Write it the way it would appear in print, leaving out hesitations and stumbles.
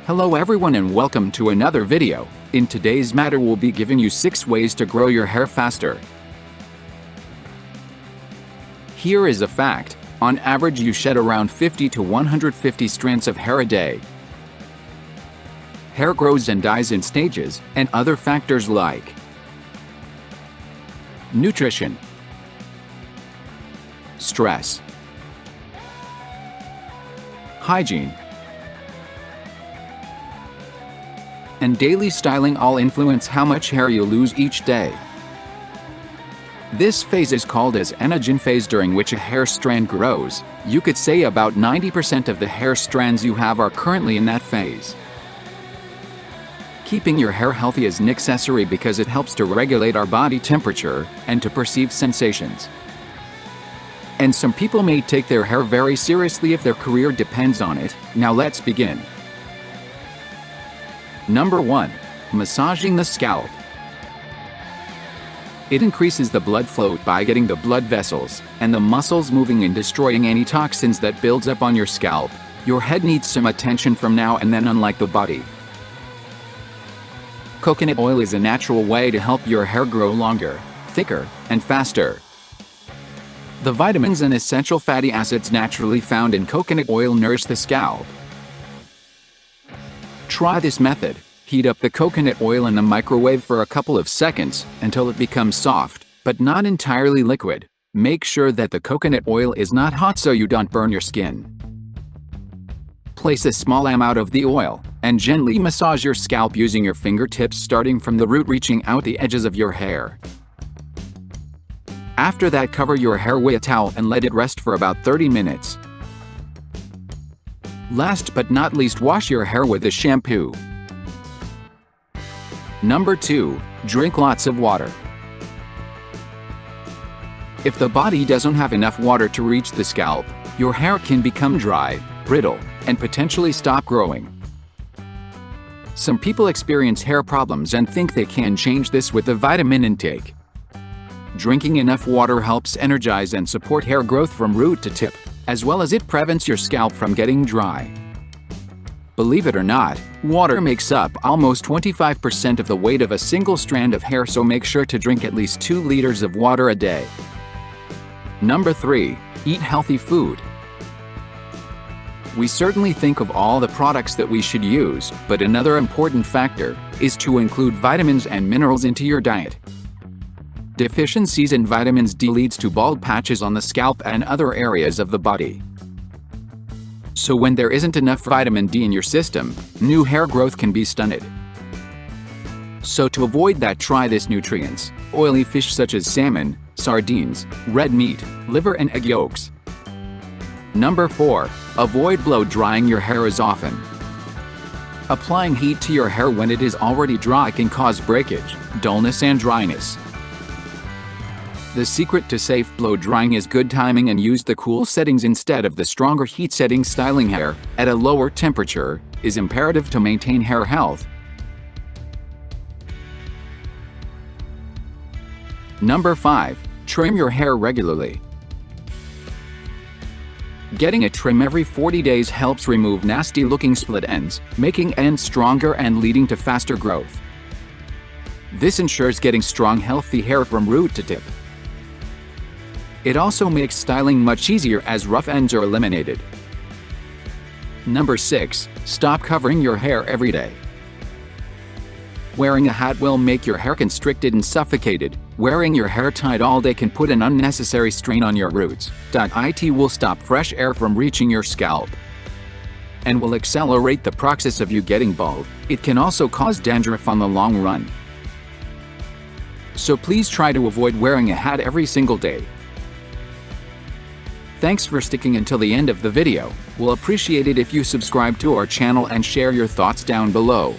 Hello everyone and welcome to another video. In today's matter we'll be giving you 6 ways to grow your hair faster. Here is a fact. On average you shed around 50 to 150 strands of hair a day. Hair grows and dies in stages, and other factors like nutrition, stress, hygiene, and daily styling all influence how much hair you lose each day. This phase is called as anagen phase, during which a hair strand grows. You could say about 90% of the hair strands you have are currently in that phase. Keeping your hair healthy is necessary because it helps to regulate our body temperature and to perceive sensations. And some people may take their hair very seriously if their career depends on it. Now let's begin. Number 1. Massaging the scalp. It increases the blood flow by getting the blood vessels and the muscles moving and destroying any toxins that builds up on your scalp. Your head needs some attention from now and then, unlike the body. Coconut oil is a natural way to help your hair grow longer, thicker, and faster. The vitamins and essential fatty acids naturally found in coconut oil nourish the scalp. Try this method. Heat up the coconut oil in the microwave for a couple of seconds until it becomes soft, but not entirely liquid. Make sure that the coconut oil is not hot so you don't burn your skin. Place a small amount of the oil and gently massage your scalp using your fingertips, starting from the root reaching out the edges of your hair. After that, cover your hair with a towel and let it rest for about 30 minutes. Last but not least, wash your hair with a shampoo. Number 2. Drink lots of water. If the body doesn't have enough water to reach the scalp, your hair can become dry, brittle, and potentially stop growing. Some people experience hair problems and think they can change this with the vitamin intake. Drinking enough water helps energize and support hair growth from root to tip, as well as it prevents your scalp from getting dry. Believe it or not, water makes up almost 25% of the weight of a single strand of hair, so make sure to drink at least 2 liters of water a day. Number 3. Eat healthy food. We certainly think of all the products that we should use, but another important factor is to include vitamins and minerals into your diet. Deficiencies in vitamins D leads to bald patches on the scalp and other areas of the body. So when there isn't enough vitamin D in your system, new hair growth can be stunted. So to avoid that, try this nutrients: oily fish such as salmon, sardines, red meat, liver and egg yolks. Number 4. Avoid blow drying your hair as often. Applying heat to your hair when it is already dry can cause breakage, dullness and dryness. The secret to safe blow drying is good timing and use the cool settings instead of the stronger heat settings. Styling hair at a lower temperature is imperative to maintain hair health. Number 5. Trim your hair regularly. Getting a trim every 40 days helps remove nasty-looking split ends, making ends stronger and leading to faster growth. This ensures getting strong, healthy hair from root to tip. It also makes styling much easier as rough ends are eliminated. Number 6. Stop covering your hair every day. Wearing a hat will make your hair constricted and suffocated. Wearing your hair tied all day can put an unnecessary strain on your roots. It will stop fresh air from reaching your scalp and will accelerate the process of you getting bald. It can also cause dandruff on the long run. So please try to avoid wearing a hat every single day. Thanks for sticking until the end of the video. We'll appreciate it if you subscribe to our channel and share your thoughts down below.